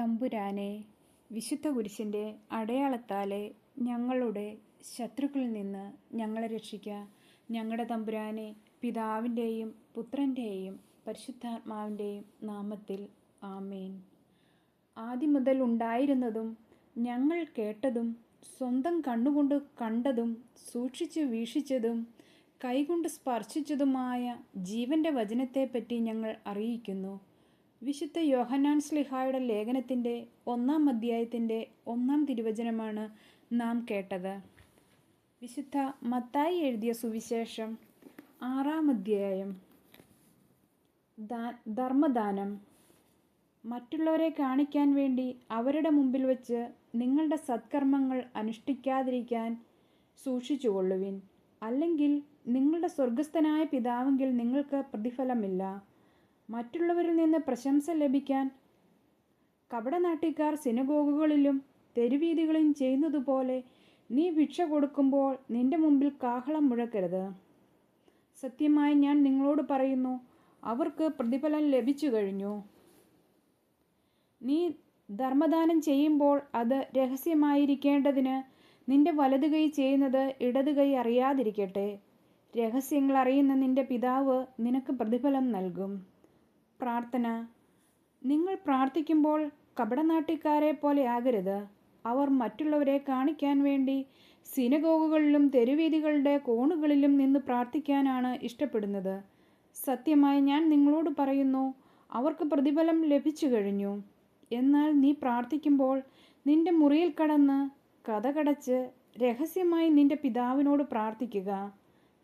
തമ്പുരാനെ, വിശുദ്ധ കുരിശിൻ്റെ അടയാളത്താലെ ഞങ്ങളുടെ ശത്രുക്കളിൽ നിന്ന് ഞങ്ങളെ രക്ഷിക്കുക. ഞങ്ങളുടെ തമ്പുരാനെ, പിതാവിൻ്റെയും പുത്രൻ്റെയും പരിശുദ്ധാത്മാവിൻ്റെയും നാമത്തിൽ ആമേൻ. ആദ്യം മുതൽ ഉണ്ടായിരുന്നതും ഞങ്ങൾ കേട്ടതും സ്വന്തം കണ്ണുകൊണ്ട് കണ്ടതും സൂക്ഷിച്ചു വീക്ഷിച്ചതും കൈകൊണ്ട് സ്പർശിച്ചതുമായ ജീവൻ്റെ വചനത്തെപ്പറ്റി ഞങ്ങൾ അറിയിക്കുന്നു. വിശുദ്ധ യോഹന്നാൻ ശ്ലീഹായുടെ ലേഖനത്തിൻ്റെ 1-ാം അധ്യായത്തിൻ്റെ 1-ാം തിരുവചനമാണ് നാം കേട്ടത്. വിശുദ്ധ മത്തായി എഴുതിയ സുവിശേഷം 6-ാം അധ്യായം. ധർമ്മദാനം. മറ്റുള്ളവരെ കാണിക്കാൻ വേണ്ടി അവരുടെ മുമ്പിൽ വച്ച് നിങ്ങളുടെ സത്കർമ്മങ്ങൾ അനുഷ്ഠിക്കാതിരിക്കാൻ സൂക്ഷിച്ചുകൊള്ളുവിൻ. അല്ലെങ്കിൽ നിങ്ങളുടെ സ്വർഗസ്ഥനായ പിതാവെങ്കിൽ നിങ്ങൾക്ക് പ്രതിഫലമില്ല. മറ്റുള്ളവരിൽ നിന്ന് പ്രശംസ ലഭിക്കാൻ കപടനാട്യക്കാർ സിനഗോഗുകളിലും തെരുവീഥികളിലും ചെയ്യുന്നതുപോലെ നീ ഭിക്ഷ കൊടുക്കുമ്പോൾ നിന്റെ മുമ്പിൽ കാഹളം മുഴക്കരുത്. സത്യമായി ഞാൻ നിങ്ങളോട് പറയുന്നു, അവർക്ക് പ്രതിഫലം ലഭിച്ചു കഴിഞ്ഞു. നീ ധർമ്മദാനം ചെയ്യുമ്പോൾ അത് രഹസ്യമായിരിക്കേണ്ടതിന് നിന്റെ വലതു കൈ ചെയ്യുന്നത് ഇടതു കൈ അറിയാതിരിക്കട്ടെ. രഹസ്യങ്ങൾ അറിയുന്ന നിന്റെ പിതാവ് നിനക്ക് പ്രതിഫലം നൽകും. പ്രാർത്ഥന. നിങ്ങൾ പ്രാർത്ഥിക്കുമ്പോൾ കപടനാട്യക്കാരെ പോലെ ആകരുത്. അവർ മറ്റുള്ളവരെ കാണിക്കാൻ വേണ്ടി സിനഗോഗുകളിലും തെരുവീഥികളുടെ കോണുകളിലും നിന്ന് പ്രാർത്ഥിക്കാനാണ് ഇഷ്ടപ്പെടുന്നത്. സത്യമായി ഞാൻ നിങ്ങളോട് പറയുന്നു, അവർക്ക് പ്രതിഫലം ലഭിച്ചു കഴിഞ്ഞു. എന്നാൽ നീ പ്രാർത്ഥിക്കുമ്പോൾ നിന്റെ മുറിയിൽ കടന്ന് കതകടച്ച് രഹസ്യമായി നിന്റെ പിതാവിനോട് പ്രാർത്ഥിക്കുക.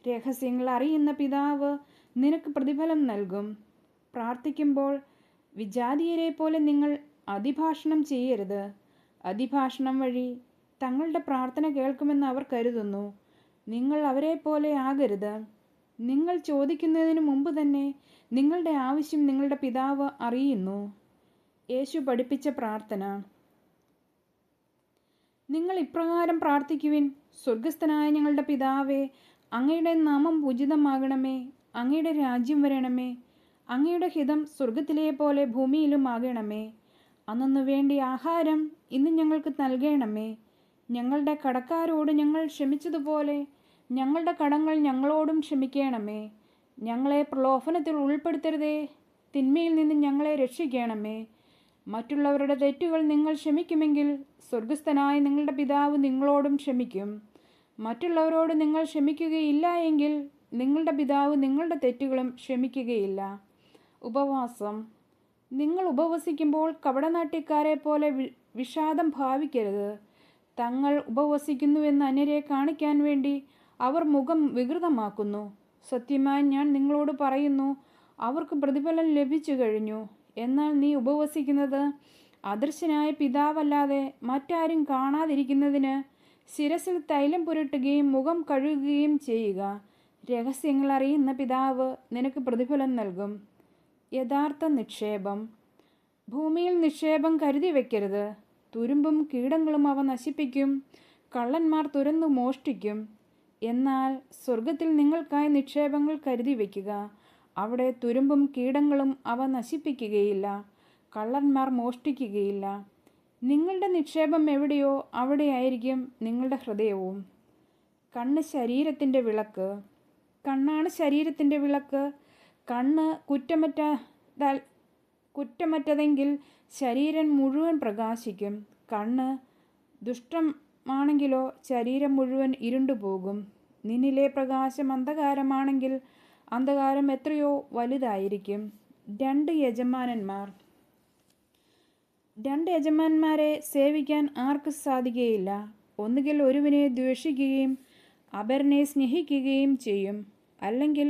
രഹസ്യങ്ങൾ അറിയുന്ന പിതാവ് നിനക്ക് പ്രതിഫലം നൽകും. പ്രാർത്ഥിക്കുമ്പോൾ വിജാതീയരെ പോലെ നിങ്ങൾ അതിഭാഷണം ചെയ്യരുത്. അതിഭാഷണം വഴി തങ്ങളുടെ പ്രാർത്ഥന കേൾക്കുമെന്ന് അവർ കരുതുന്നു. നിങ്ങൾ അവരെ പോലെ ആകരുത്. നിങ്ങൾ ചോദിക്കുന്നതിന് മുമ്പ് തന്നെ നിങ്ങളുടെ ആവശ്യം നിങ്ങളുടെ പിതാവ് അറിയുന്നു. യേശു പഠിപ്പിച്ച പ്രാർത്ഥന. നിങ്ങൾ ഇപ്രകാരം പ്രാർത്ഥിക്കുവിൻ: സ്വർഗസ്ഥനായ ഞങ്ങളുടെ പിതാവേ, അങ്ങയുടെ നാമം പൂജിതമാകണമേ. അങ്ങയുടെ രാജ്യം വരണമേ. അങ്ങയുടെ ഹിതം സ്വർഗത്തിലെ പോലെ ഭൂമിയിലും ആകണമേ. അന്നു വേണ്ടി ആഹാരം ഇന്ന് ഞങ്ങൾക്ക് നൽകണമേ. ഞങ്ങളുടെ കടക്കാരോട് ഞങ്ങൾ ക്ഷമിച്ചതുപോലെ ഞങ്ങളുടെ കടങ്ങൾ ഞങ്ങളോടും ക്ഷമിക്കണമേ. ഞങ്ങളെ പ്രലോഭനത്തിൽ ഉൾപ്പെടുത്തരുതേ. തിന്മയിൽ നിന്ന് ഞങ്ങളെ രക്ഷിക്കണമേ. മറ്റുള്ളവരുടെ തെറ്റുകൾ നിങ്ങൾ ക്ഷമിക്കുമെങ്കിൽ സ്വർഗസ്ഥനായ നിങ്ങളുടെ പിതാവ് നിങ്ങളോടും ക്ഷമിക്കും. മറ്റുള്ളവരോട് നിങ്ങൾ ക്ഷമിക്കുകയില്ല എങ്കിൽ നിങ്ങളുടെ പിതാവ് നിങ്ങളുടെ തെറ്റുകളും ക്ഷമിക്കുകയില്ല. ഉപവാസം. നിങ്ങൾ ഉപവസിക്കുമ്പോൾ കപടനാട്യക്കാരെ പോലെ വിഷാദം ഭാവിക്കരുത്. തങ്ങൾ ഉപവസിക്കുന്നുവെന്ന് അന്യരെ കാണിക്കാൻ വേണ്ടി അവർ മുഖം വികൃതമാക്കുന്നു. സത്യമായി ഞാൻ നിങ്ങളോട് പറയുന്നു, അവർക്ക് പ്രതിഫലം ലഭിച്ചു കഴിഞ്ഞു. എന്നാൽ നീ ഉപവസിക്കുന്നത് അദൃശ്യനായ പിതാവല്ലാതെ മറ്റാരും കാണാതിരിക്കുന്നതിന് ശിരസിൽ തൈലം പുരട്ടുകയും മുഖം കഴുകുകയും ചെയ്യുക. രഹസ്യങ്ങൾ അറിയുന്ന പിതാവ് നിനക്ക് പ്രതിഫലം നൽകും. യഥാർത്ഥ നിക്ഷേപം. ഭൂമിയിൽ നിക്ഷേപം കരുതി വയ്ക്കരുത്. തുരുമ്പും കീടങ്ങളും അവ നശിപ്പിക്കും. കള്ളന്മാർ തുരന്നു മോഷ്ടിക്കും. എന്നാൽ സ്വർഗത്തിൽ നിങ്ങൾക്കായി നിക്ഷേപങ്ങൾ കരുതി വയ്ക്കുക. അവിടെ തുരുമ്പും കീടങ്ങളും അവ നശിപ്പിക്കുകയില്ല. കള്ളന്മാർ മോഷ്ടിക്കുകയില്ല. നിങ്ങളുടെ നിക്ഷേപം എവിടെയോ അവിടെയായിരിക്കും നിങ്ങളുടെ ഹൃദയവും. കണ്ണ് ശരീരത്തിൻ്റെ വിളക്ക്. കണ്ണാണ് ശരീരത്തിൻ്റെ വിളക്ക്. കണ്ണ് കുറ്റമറ്റതെങ്കിൽ ശരീരം മുഴുവൻ പ്രകാശിക്കും. കണ്ണ് ദുഷ്ടമാണെങ്കിലോ ശരീരം മുഴുവൻ ഇരുണ്ടുപോകും. നിന്നിലെ പ്രകാശം അന്ധകാരമാണെങ്കിൽ അന്ധകാരം എത്രയോ വലുതായിരിക്കും. രണ്ട് യജമാനന്മാരെ സേവിക്കാൻ ആർക്കും സാധിക്കുകയില്ല. ഒന്നുകിൽ ഒരുവനെ ദ്വേഷിക്കുകയും അപരനെ സ്നേഹിക്കുകയും ചെയ്യും, അല്ലെങ്കിൽ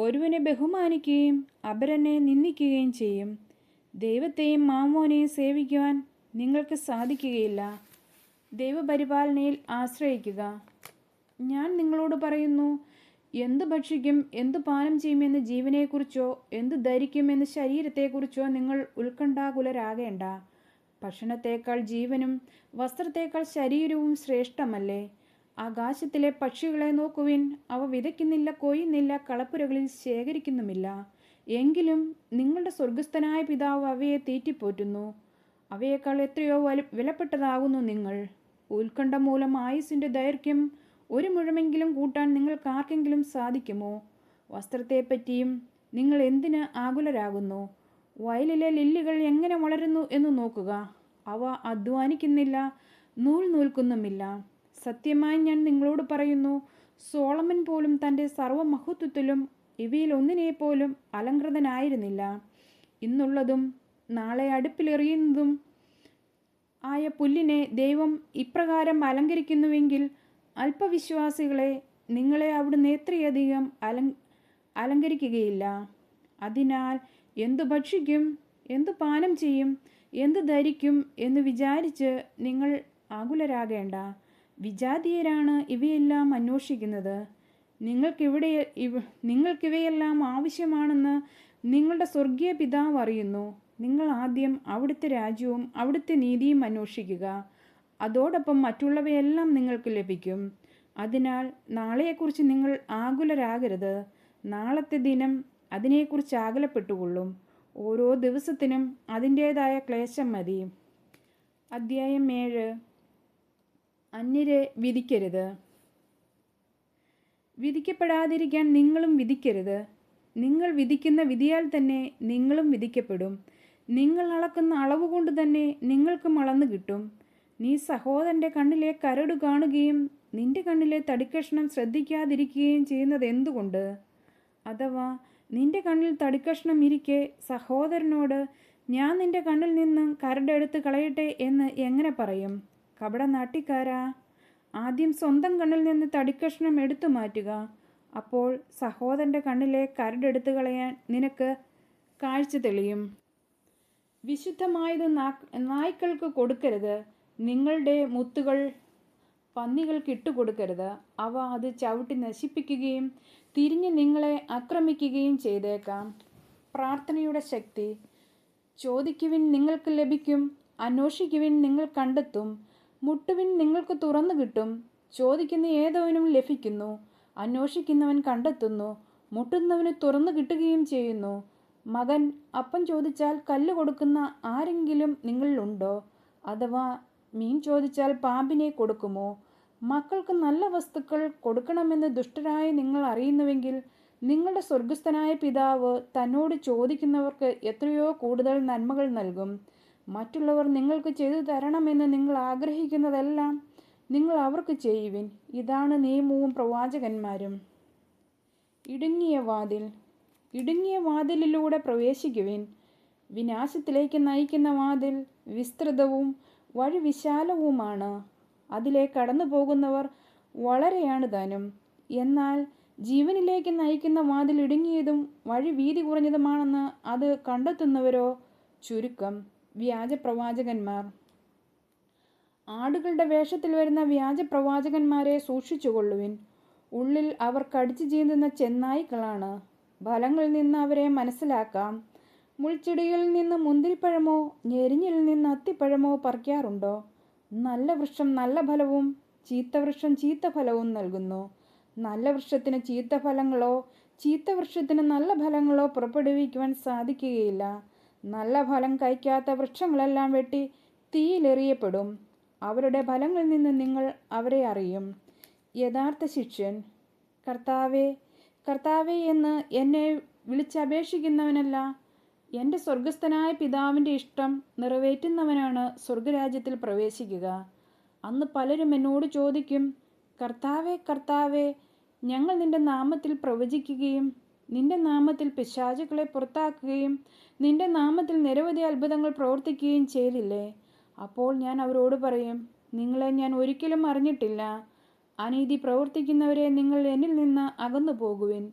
ഒരുവനെ ബഹുമാനിക്കുകയും അപരനെ നിന്ദിക്കുകയും ചെയ്യും. ദൈവത്തെയും മാമോനെയും സേവിക്കുവാൻ നിങ്ങൾക്ക് സാധിക്കുകയില്ല. ദൈവപരിപാലനയിൽ ആശ്രയിക്കുക. ഞാൻ നിങ്ങളോട് പറയുന്നു, എന്തു ഭക്ഷിക്കും, എന്തു പാനം ചെയ്യുമെന്ന് ജീവനെക്കുറിച്ചോ എന്തു ധരിക്കുമെന്ന് ശരീരത്തെക്കുറിച്ചോ നിങ്ങൾ ഉത്കണ്ഠാകുലരാകേണ്ട. ഭക്ഷണത്തേക്കാൾ ജീവനും വസ്ത്രത്തേക്കാൾ ശരീരവും ശ്രേഷ്ഠമല്ലേ? ആകാശത്തിലെ പക്ഷികളെ നോക്കുവിൻ. അവ വിതയ്ക്കുന്നില്ല, കൊയ്യുന്നില്ല, കളപ്പുരകളിൽ ശേഖരിക്കുന്നുമില്ല. എങ്കിലും നിങ്ങളുടെ സ്വർഗസ്ഥനായ പിതാവ് അവയെ തീറ്റിപ്പോറ്റുന്നു. അവയേക്കാൾ എത്രയോ വിലപ്പെട്ടതാകുന്നു നിങ്ങൾ. ഉത്കണ്ഠ മൂലം ആയുസ്സിൻ്റെ ദൈർഘ്യം 1 മുഴമെങ്കിലും കൂട്ടാൻ നിങ്ങൾക്ക് ആർക്കെങ്കിലും സാധിക്കുമോ? വസ്ത്രത്തെപ്പറ്റിയും നിങ്ങൾ എന്തിന് ആകുലരാകുന്നു? വയലിലെ ലില്ലികൾ എങ്ങനെ വളരുന്നു എന്ന് നോക്കുക. അവ അധ്വാനിക്കുന്നില്ല, നൂൽ നൂൽക്കുന്നുമില്ല. സത്യമായി ഞാൻ നിങ്ങളോട് പറയുന്നു, സോളമൻ പോലും തൻ്റെ സർവ്വമഹത്വത്തിലും ഇവയിൽ ഒന്നിനെപ്പോലും അലങ്കൃതനായിരുന്നില്ല. ഇന്നുള്ളതും നാളെ അടുപ്പിലെറിയുന്നതും ആയ പുല്ലിനെ ദൈവം ഇപ്രകാരം അലങ്കരിക്കുന്നുവെങ്കിൽ അല്പവിശ്വാസികളെ, നിങ്ങളെ അവിടുന്ന് എത്രയധികം അലങ്കരിക്കുകയില്ല. അതിനാൽ എന്തു ഭക്ഷിക്കും, എന്തു പാനം ചെയ്യും, എന്തു ധരിക്കും എന്ന് വിചാരിച്ച് നിങ്ങൾ ആകുലരാകേണ്ട. വിജാതീയരാണ് ഇവയെല്ലാം അന്വേഷിക്കുന്നത്. നിങ്ങൾക്കിവയെല്ലാം ആവശ്യമാണെന്ന് നിങ്ങളുടെ സ്വർഗീയ പിതാവ് അറിയുന്നു. നിങ്ങൾ ആദ്യം അവിടുത്തെ രാജ്യവും അവിടുത്തെ നീതിയും അന്വേഷിക്കുക, അതോടൊപ്പം മറ്റുള്ളവയെല്ലാം നിങ്ങൾക്ക് ലഭിക്കും. അതിനാൽ നാളെയെക്കുറിച്ച് നിങ്ങൾ ആകുലരാകരുത്. നാളത്തെ ദിനം അതിനെക്കുറിച്ച് ആകുലപ്പെട്ടുകൊള്ളും. ഓരോ ദിവസത്തിനും അതിൻ്റേതായ ക്ലേശം മതി. അധ്യായം 7. അന്യരെ വിധിക്കരുത്. വിധിക്കപ്പെടാതിരിക്കാൻ നിങ്ങളും വിധിക്കരുത്. നിങ്ങൾ വിധിക്കുന്ന വിധിയാൽ തന്നെ നിങ്ങളും വിധിക്കപ്പെടും. നിങ്ങൾ അളക്കുന്ന അളവ് കൊണ്ട് തന്നെ നിങ്ങൾക്കും അളന്നു കിട്ടും. നീ സഹോദരൻ്റെ കണ്ണിലെ കരട് കാണുകയും നിന്റെ കണ്ണിലെ തടിക്കഷ്ണം ശ്രദ്ധിക്കാതിരിക്കുകയും ചെയ്യുന്നത് എന്തുകൊണ്ട്? അഥവാ നിന്റെ കണ്ണിൽ തടിക്കഷ്ണം ഇരിക്കെ സഹോദരനോട്, ഞാൻ നിന്റെ കണ്ണിൽ നിന്ന് കരടെടുത്ത് കളയട്ടെ എന്ന് എങ്ങനെ പറയും? കപടനാട്യക്കാരാ, ആദ്യം സ്വന്തം കണ്ണിൽ നിന്ന് തടിക്കഷ്ണം എടുത്തു മാറ്റുക. അപ്പോൾ സഹോദരൻ്റെ കണ്ണിലെ കരടെടുത്ത് കളയാൻ നിനക്ക് കാഴ്ച തെളിയും. വിശുദ്ധമായത് നായ്ക്കൾക്ക് കൊടുക്കരുത്. നിങ്ങളുടെ മുത്തുകൾ പന്നികൾക്ക് ഇട്ടുകൊടുക്കരുത്. അവ അത് ചവിട്ടി നശിപ്പിക്കുകയും തിരിഞ്ഞ് നിങ്ങളെ ആക്രമിക്കുകയും ചെയ്തേക്കാം. പ്രാർത്ഥനയുടെ ശക്തി. ചോദിക്കുവിൻ, നിങ്ങൾക്ക് ലഭിക്കും. അന്വേഷിക്കുവിൻ, നിങ്ങൾ കണ്ടെത്തും. മുട്ടുവിൻ, നിങ്ങൾക്ക് തുറന്നു കിട്ടും. ചോദിക്കുന്ന ഏതവനും ലഭിക്കുന്നു, അന്വേഷിക്കുന്നവൻ കണ്ടെത്തുന്നു, മുട്ടുന്നവന് തുറന്നു കിട്ടുകയും ചെയ്യുന്നു. മകൻ അപ്പം ചോദിച്ചാൽ കല്ല് കൊടുക്കുന്ന ആരെങ്കിലും നിങ്ങളിലുണ്ടോ? അഥവാ മീൻ ചോദിച്ചാൽ പാമ്പിനെ കൊടുക്കുമോ? മക്കൾക്ക് നല്ല വസ്തുക്കൾ കൊടുക്കണമെന്ന് ദുഷ്ടരായ നിങ്ങൾ അറിയുന്നുവെങ്കിൽ നിങ്ങളുടെ സ്വർഗസ്ഥനായ പിതാവ് തന്നോട് ചോദിക്കുന്നവർക്ക് എത്രയോ കൂടുതൽ നന്മകൾ നൽകും. മറ്റുള്ളവർ നിങ്ങൾക്ക് ചെയ്തു തരണമെന്ന് നിങ്ങൾ ആഗ്രഹിക്കുന്നതെല്ലാം നിങ്ങൾ അവർക്ക് ചെയ്യുവിൻ. ഇതാണ് നിയമവും പ്രവാചകന്മാരും. ഇടുങ്ങിയ വാതിൽ. ഇടുങ്ങിയ വാതിലിലൂടെ പ്രവേശിക്കുവിൻ. വിനാശത്തിലേക്ക് നയിക്കുന്ന വാതിൽ വിസ്തൃതവും വഴി വിശാലവുമാണ്. അതിലെ കടന്നു പോകുന്നവർ വളരെയാണ് താനും. എന്നാൽ ജീവനിലേക്ക് നയിക്കുന്ന വാതിൽ ഇടുങ്ങിയതും വഴി വീതി കുറഞ്ഞതുമാണെന്ന് അത് കണ്ടെത്തുന്നവരോ ചുരുക്കം. വ്യാജപ്രവാചകന്മാർ. ആടുകളുടെ വേഷത്തിൽ വരുന്ന വ്യാജപ്രവാചകന്മാരെ സൂക്ഷിച്ചുകൊള്ളുവിൻ. ഉള്ളിൽ അവർ കടിച്ചു ചീന്തുന്ന ചെന്നായ്ക്കളാണ്. ഫലങ്ങളിൽ നിന്ന് അവരെ മനസ്സിലാക്കാം. മുൾച്ചെടികളിൽ നിന്ന് മുന്തിരിപ്പഴമോ ഞെരിഞ്ഞിൽ നിന്ന് അത്തിപ്പഴമോ പറിക്കാറുണ്ടോ? നല്ല വൃക്ഷം നല്ല ഫലവും ചീത്ത വൃക്ഷം ചീത്ത ഫലവും നൽകുന്നു. നല്ല വൃക്ഷത്തിന് ചീത്ത ഫലങ്ങളോ ചീത്ത വൃക്ഷത്തിന് നല്ല ഫലങ്ങളോ പുറപ്പെടുവിക്കുവാൻ സാധിക്കുകയില്ല. നല്ല ഫലം കായ്ക്കാത്ത വൃക്ഷങ്ങളെല്ലാം വെട്ടി തീയിലെറിയപ്പെടും. അവരുടെ ഫലങ്ങളിൽ നിന്ന് നിങ്ങൾ അവരെ അറിയും. യഥാർത്ഥ ശിഷ്യൻ. കർത്താവേ, കർത്താവേ എന്ന് എന്നെ വിളിച്ചപേക്ഷിക്കുന്നവനല്ല, എൻ്റെ സ്വർഗസ്ഥനായ പിതാവിൻ്റെ ഇഷ്ടം നിറവേറ്റുന്നവനാണ് സ്വർഗരാജ്യത്തിൽ പ്രവേശിക്കുക. അന്ന് പലരും എന്നോട് ചോദിക്കും, കർത്താവേ, കർത്താവേ, ഞങ്ങൾ നിൻ്റെ നാമത്തിൽ പ്രവചിക്കുകയും നിൻ്റെ നാമത്തിൽ പിശാചുക്കളെ പുറത്താക്കുകയും നിൻ്റെ നാമത്തിൽ നിരവധി അത്ഭുതങ്ങൾ പ്രവർത്തിക്കുകയും ചെയ്തില്ലേ? അപ്പോൾ ഞാൻ അവരോട് പറയും, നിങ്ങളെ ഞാൻ ഒരിക്കലും അറിഞ്ഞിട്ടില്ല. അനീതി പ്രവർത്തിക്കുന്നവരെ നിങ്ങൾ എന്നിൽ നിന്ന് അകന്നു പോകുവിൻ.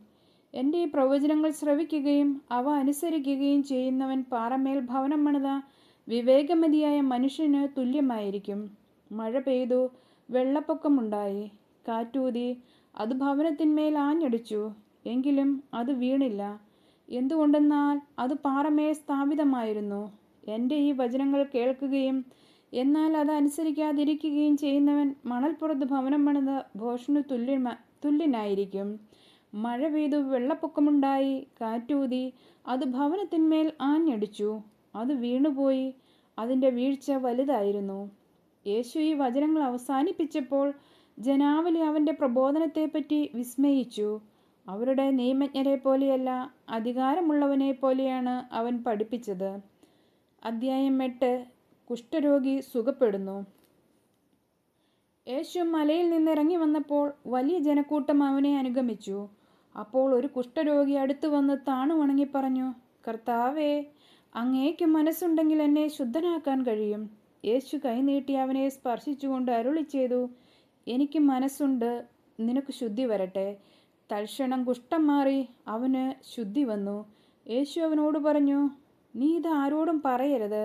എൻ്റെ ഈ പ്രവചനങ്ങൾ ശ്രവിക്കുകയും അവ അനുസരിക്കുകയും ചെയ്യുന്നവൻ പാറമേൽ ഭവനം പണിത വിവേകമതിയായ മനുഷ്യന് തുല്യമായിരിക്കും. മഴ പെയ്തു, വെള്ളപ്പൊക്കമുണ്ടായി, കാറ്റൂതി, അത് ഭവനത്തിന്മേൽ ആഞ്ഞടിച്ചു, എങ്കിലും അത് വീണില്ല. എന്തുകൊണ്ടെന്നാൽ അത് പാറമേൽ സ്ഥാപിതമായിരുന്നു. എൻ്റെ ഈ വചനങ്ങൾ കേൾക്കുകയും എന്നാൽ അത് അനുസരിക്കാതിരിക്കുകയും ചെയ്യുന്നവൻ മണൽപ്പുറത്ത് ഭവനം പണിത ഭോഷന് തുല്യനായിരിക്കും. മഴ പെയ്തു, വെള്ളപ്പൊക്കമുണ്ടായി, കാറ്റൂതി, അത് ഭവനത്തിന്മേൽ ആഞ്ഞടിച്ചു, അത് വീണുപോയി, അതിൻ്റെ വീഴ്ച വലുതായിരുന്നു. യേശു ഈ വചനങ്ങൾ അവസാനിപ്പിച്ചപ്പോൾ ജനാവലി അവൻ്റെ പ്രബോധനത്തെപ്പറ്റി വിസ്മയിച്ചു. അവരുടെ നിയമജ്ഞരെ പോലെയല്ല, അധികാരമുള്ളവനെ പോലെയാണ് അവൻ പഠിപ്പിച്ചത്. അധ്യായം 8. കുഷ്ഠരോഗി സുഖപ്പെടുന്നു. യേശു മലയിൽ നിന്നിറങ്ങി വന്നപ്പോൾ വലിയ ജനക്കൂട്ടം അവനെ അനുഗമിച്ചു. അപ്പോൾ ഒരു കുഷ്ഠരോഗി അടുത്തു വന്ന് താണു വണങ്ങി പറഞ്ഞു, കർത്താവേ, അങ്ങേക്ക് മനസ്സുണ്ടെങ്കിൽ എന്നെ ശുദ്ധനാക്കാൻ കഴിയും. യേശു കൈനീട്ടി അവനെ സ്പർശിച്ചുകൊണ്ട് അരുളി ചെയ്തു, എനിക്ക് മനസ്സുണ്ട്, നിനക്ക് ശുദ്ധി വരട്ടെ. തൽക്ഷണം കുഷ്ഠം മാറി അവന് ശുദ്ധി വന്നു. യേശു അവനോട് പറഞ്ഞു, നീ ഇത് ആരോടും പറയരുത്.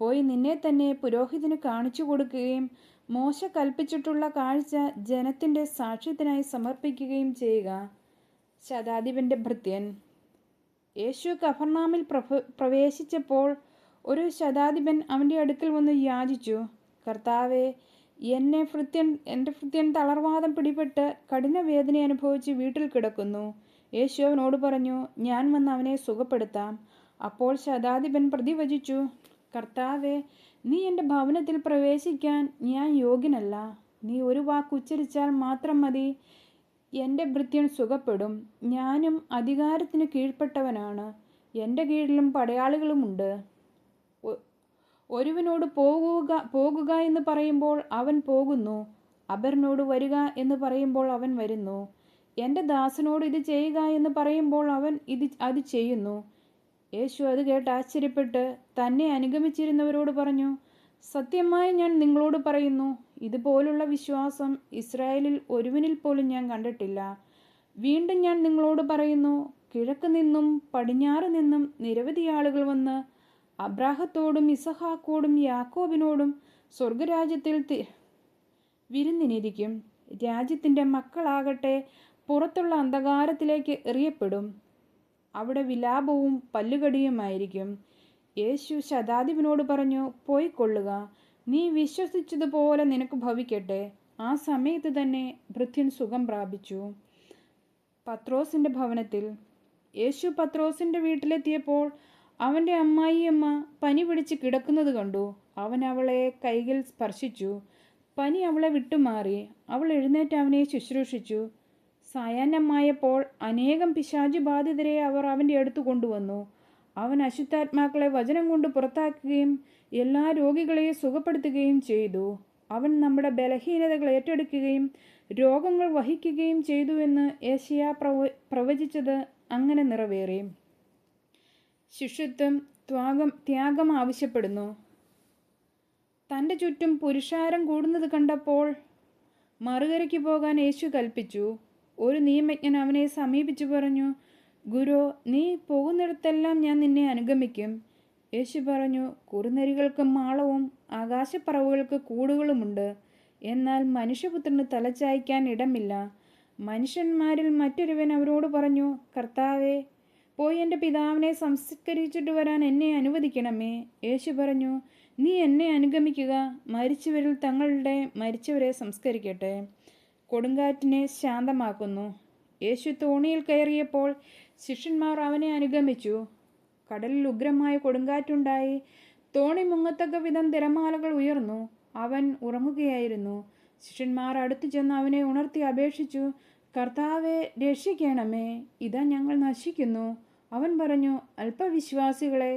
പോയി നിന്നെ തന്നെ പുരോഹിതന് കാണിച്ചു കൊടുക്കുകയും മോശ കൽപ്പിച്ചിട്ടുള്ള കാഴ്ച ജനത്തിൻ്റെ സാക്ഷ്യത്തിനായി സമർപ്പിക്കുകയും ചെയ്യുക. ശതാധിപൻ്റെ ഭൃത്യൻ. യേശു കഫർനാമിൽ പ്രവേശിച്ചപ്പോൾ ഒരു ശതാധിപൻ അവൻ്റെ അടുക്കൽ വന്ന് യാചിച്ചു, കർത്താവേ, എൻ്റെ ഭൃത്യൻ തളർവാദം പിടിപെട്ട് കഠിന വേദന അനുഭവിച്ച് വീട്ടിൽ കിടക്കുന്നു. യേശു അവനോട് പറഞ്ഞു, ഞാൻ വന്ന് അവനെ സുഖപ്പെടുത്താം. അപ്പോൾ ശതാധിപൻ പ്രതിവചിച്ചു, കർത്താവേ, നീ എൻ്റെ ഭവനത്തിൽ പ്രവേശിക്കാൻ ഞാൻ യോഗ്യനല്ല. നീ ഒരു വാക്ക് ഉച്ചരിച്ചാൽ മാത്രം മതി, എൻ്റെ ഭൃത്യൻ സുഖപ്പെടും. ഞാനും അധികാരത്തിന് കീഴ്പ്പെട്ടവനാണ്, എൻ്റെ കീഴിലും പടയാളികളുമുണ്ട്. ഒരുവനോട് പോകുക എന്ന് പറയുമ്പോൾ അവൻ പോകുന്നു, അപരനോട് വരിക എന്ന് പറയുമ്പോൾ അവൻ വരുന്നു. എൻ്റെ ദാസനോട് ഇത് ചെയ്യുക എന്ന് പറയുമ്പോൾ അവൻ അത് ചെയ്യുന്നു. യേശു അത് കേട്ട് ആശ്ചര്യപ്പെട്ട് തന്നെ അനുഗമിച്ചിരുന്നവരോട് പറഞ്ഞു, സത്യമായി ഞാൻ നിങ്ങളോട് പറയുന്നു, ഇതുപോലുള്ള വിശ്വാസം ഇസ്രായേലിൽ ഒരുവനിൽ പോലും ഞാൻ കണ്ടിട്ടില്ല. വീണ്ടും ഞാൻ നിങ്ങളോട് പറയുന്നു, കിഴക്ക് നിന്നും പടിഞ്ഞാറ് നിന്നും നിരവധി ആളുകൾ വന്ന് അബ്രാഹത്തോടും ഇസഹാക്കോടും യാക്കോബിനോടും സ്വർഗരാജ്യത്തിൽ വിരുന്നിനിരിക്കും. രാജ്യത്തിൻ്റെ മക്കളാകട്ടെ പുറത്തുള്ള അന്ധകാരത്തിലേക്ക് എറിയപ്പെടും. അവിടെ വിലാപവും പല്ലുകടിയുമായിരിക്കും. യേശു ശതാധിപനോട് പറഞ്ഞു, പോയിക്കൊള്ളുക, നീ വിശ്വസിച്ചതുപോലെ നിനക്ക് ഭവിക്കട്ടെ. ആ സമയത്ത് തന്നെ ഭൃത്യൻ സുഖം പ്രാപിച്ചു. പത്രോസിൻ്റെ ഭവനത്തിൽ. യേശു പത്രോസിൻ്റെ വീട്ടിലെത്തിയപ്പോൾ അവൻ്റെ അമ്മായിയമ്മ പനി പിടിച്ച് കിടക്കുന്നത് കണ്ടു. അവൻ അവളെ കൈകൾ സ്പർശിച്ചു. പനി അവളെ വിട്ടുമാറി. അവൾ എഴുന്നേറ്റ് അവനെ ശുശ്രൂഷിച്ചു. സായാഹ്നമായപ്പോൾ അനേകം പിശാചു ബാധിതരെ അവർ അവൻ്റെ അടുത്ത് കൊണ്ടുവന്നു. അവൻ അശുദ്ധാത്മാക്കളെ വചനം കൊണ്ട് പുറത്താക്കുകയും എല്ലാ രോഗികളെയും സുഖപ്പെടുത്തുകയും ചെയ്തു. അവൻ നമ്മുടെ ബലഹീനതകൾ ഏറ്റെടുക്കുകയും രോഗങ്ങൾ വഹിക്കുകയും ചെയ്തു എന്ന് യെശയ്യാ പ്രവചിച്ചത് അങ്ങനെ നിറവേറി. ശിഷ്യത്വം ത്യാഗം ആവശ്യപ്പെടുന്നു. തൻ്റെ ചുറ്റും പുരുഷാരം കൂടുന്നത് കണ്ടപ്പോൾ മറുകരയ്ക്ക് പോകാൻ യേശു കൽപ്പിച്ചു. ഒരു നിയമജ്ഞൻ അവനെ സമീപിച്ചു പറഞ്ഞു, ഗുരു, നീ പോകുന്നിടത്തെല്ലാം ഞാൻ നിന്നെ അനുഗമിക്കും. യേശു പറഞ്ഞു, കുറുനരികൾക്ക് മാളവും ആകാശപ്പറവുകൾക്ക് കൂടുകളുമുണ്ട്, എന്നാൽ മനുഷ്യപുത്രന് തലചായ്ക്കാൻ ഇടമില്ല. മനുഷ്യന്മാരിൽ മറ്റൊരുവൻ അവരോട് പറഞ്ഞു, കർത്താവേ, പോയി എൻ്റെ പിതാവിനെ സംസ്കരിച്ചിട്ട് വരാൻ എന്നെ അനുവദിക്കണമേ. യേശു പറഞ്ഞു, നീ എന്നെ അനുഗമിക്കുക, മരിച്ചവരിൽ തങ്ങളുടെ മരിച്ചവരെ സംസ്കരിക്കട്ടെ. കൊടുങ്കാറ്റിനെ ശാന്തമാക്കുന്നു. യേശു തോണിയിൽ കയറിയപ്പോൾ ശിഷ്യന്മാർ അവനെ അനുഗമിച്ചു. കടലിൽ ഉഗ്രമായ കൊടുങ്കാറ്റുണ്ടായി. തോണി മുങ്ങത്തക്ക വിധം തിരമാലകൾ ഉയർന്നു. അവൻ ഉറങ്ങുകയായിരുന്നു. ശിഷ്യന്മാർ അടുത്തു ചെന്ന് അവനെ ഉണർത്തി അപേക്ഷിച്ചു, കർത്താവെ, രക്ഷിക്കണമേ, ഇതാ ഞങ്ങൾ നശിക്കുന്നു. അവൻ പറഞ്ഞു, അല്പവിശ്വാസികളെ,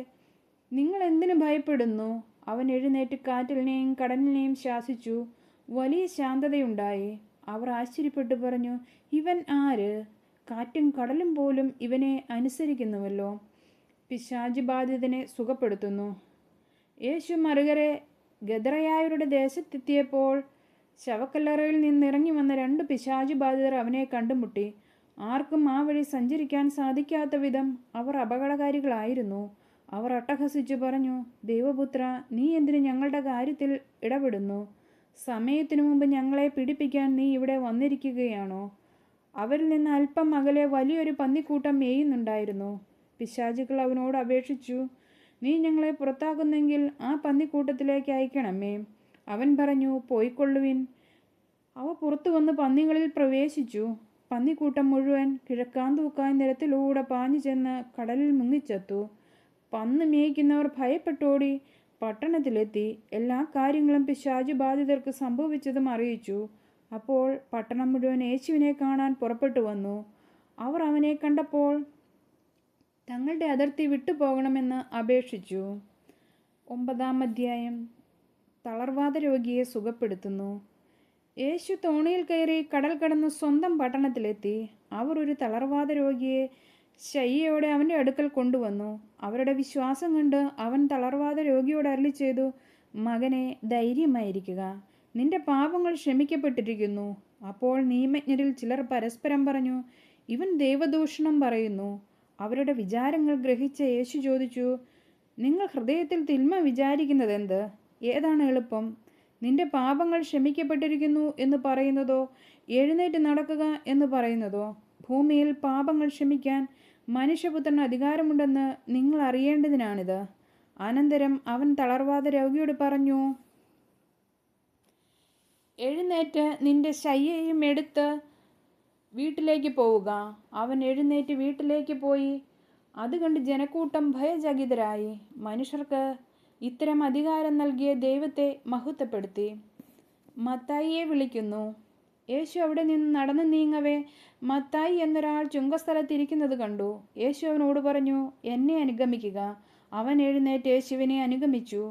നിങ്ങൾ എന്തിനു ഭയപ്പെടുന്നു? അവൻ എഴുന്നേറ്റ് കാറ്റിലിനെയും കടലിനെയും ശാസിച്ചു. വലിയ ശാന്തതയുണ്ടായി. അവർ ആശ്ചര്യപ്പെട്ടു പറഞ്ഞു, ഇവൻ ആര്? കാറ്റും കടലും പോലും ഇവനെ അനുസരിക്കുന്നുവല്ലോ. പിശാച് ബാധിതനെ സുഖപ്പെടുത്തുന്നു. യേശു മറുകരെ ഗദറയായരുടെ ദേശത്തെത്തിയപ്പോൾ ശവക്കല്ലറയിൽ നിന്നിറങ്ങി വന്ന 2 പിശാച് ബാധിതർ അവനെ കണ്ടുമുട്ടി. ആർക്കും ആ വഴി സഞ്ചരിക്കാൻ സാധിക്കാത്ത വിധം അവർ അപകടകാരികളായിരുന്നു. അവർ അട്ടഹസിച്ചു പറഞ്ഞു, ദൈവപുത്ര, നീ എന്തിന് ഞങ്ങളുടെ കാര്യത്തിൽ ഇടപെടുന്നു? സമയത്തിനു മുമ്പ് ഞങ്ങളെ പീഡിപ്പിക്കാൻ നീ ഇവിടെ വന്നിരിക്കുകയാണോ? അവരിൽ നിന്ന് അല്പം അകലെ വലിയൊരു പന്നിക്കൂട്ടം മേയുന്നുണ്ടായിരുന്നു. പിശാചുക്കൾ അവനോട് അപേക്ഷിച്ചു, നീ ഞങ്ങളെ പുറത്താക്കുന്നെങ്കിൽ ആ പന്നിക്കൂട്ടത്തിലേക്ക് അയക്കണമേ. അവൻ പറഞ്ഞു, പോയിക്കൊള്ളുവിൻ. അവ പുറത്തു വന്ന് പന്നികളിൽ പ്രവേശിച്ചു. പന്നിക്കൂട്ടം മുഴുവൻ കിഴക്കാന്തൂക്കായ നിരത്തിലൂടെ പാഞ്ഞു ചെന്ന് കടലിൽ മുങ്ങിച്ചത്തു. പന്നി മേയ്ക്കുന്നവർ ഭയപ്പെട്ടോടി പട്ടണത്തിലെത്തി എല്ലാ കാര്യങ്ങളും പിശാച് ബാധിതർക്ക് സംഭവിച്ചതും അറിയിച്ചു. അപ്പോൾ പട്ടണം മുഴുവൻ യേശുവിനെ കാണാൻ പുറപ്പെട്ടു വന്നു. അവർ അവനെ കണ്ടപ്പോൾ തങ്ങളുടെ അതിർത്തി വിട്ടുപോകണമെന്ന് അപേക്ഷിച്ചു. 9-ാം അധ്യായം. തളർവാദ രോഗിയെ സുഖപ്പെടുത്തുന്നു. യേശു തോണിയിൽ കയറി കടൽ കടന്ന് സ്വന്തം പട്ടണത്തിലെത്തി. അവർ ഒരു തളർവാദ രോഗിയെ ശയ്യയോടെ അവൻ്റെ അടുക്കൽ കൊണ്ടുവന്നു. അവരുടെ വിശ്വാസം കണ്ട് അവൻ തളർവാദ രോഗിയോട് അരുളി ചെയ്തു, മകനെ, ധൈര്യമായിരിക്കുക, നിന്റെ പാപങ്ങൾ ക്ഷമിക്കപ്പെട്ടിരിക്കുന്നു. അപ്പോൾ നിയമജ്ഞരിൽ ചിലർ പരസ്പരം പറഞ്ഞു, ഇവൻ ദൈവദൂഷണം പറയുന്നു. അവരുടെ വിചാരങ്ങൾ ഗ്രഹിച്ച യേശു ചോദിച്ചു, നിങ്ങൾ ഹൃദയത്തിൽ തിന്മ വിചാരിക്കുന്നതെന്ത്? ഏതാണ് എളുപ്പം, നിന്റെ പാപങ്ങൾ ക്ഷമിക്കപ്പെട്ടിരിക്കുന്നു എന്ന് പറയുന്നതോ എഴുന്നേറ്റ് നടക്കുക എന്ന് പറയുന്നതോ? ഭൂമിയിൽ പാപങ്ങൾ ക്ഷമിക്കാൻ മനുഷ്യപുത്രന് അധികാരമുണ്ടെന്ന് നിങ്ങൾ അറിയേണ്ടതിനാണിത്. അനന്തരം അവൻ തളർവാദ രോഗിയോട് പറഞ്ഞു, എഴുന്നേറ്റ് നിന്റെ ശയ്യയും എടുത്ത് വീട്ടിലേക്ക് പോവുക. അവൻ എഴുന്നേറ്റ് വീട്ടിലേക്ക് പോയി. അത് കണ്ട് ജനക്കൂട്ടം ഭയചകിതരായി. മനുഷ്യർക്ക് ഇത്തരം അധികാരം നൽകിയ ദൈവത്തെ മഹത്വപ്പെടുത്തി. മത്തായിയെ വിളിക്കുന്നു. യേശു അവിടെ നിന്ന് നടന്നു നീങ്ങവേ മത്തായി എന്നൊരാൾ ചുങ്കസ്ഥലത്തിരിക്കുന്നത് കണ്ടു. യേശു അവനോട് പറഞ്ഞു, എന്നെ അനുഗമിക്കുക. അവൻ എഴുന്നേറ്റ് യേശുവിനെ അനുഗമിച്ചു.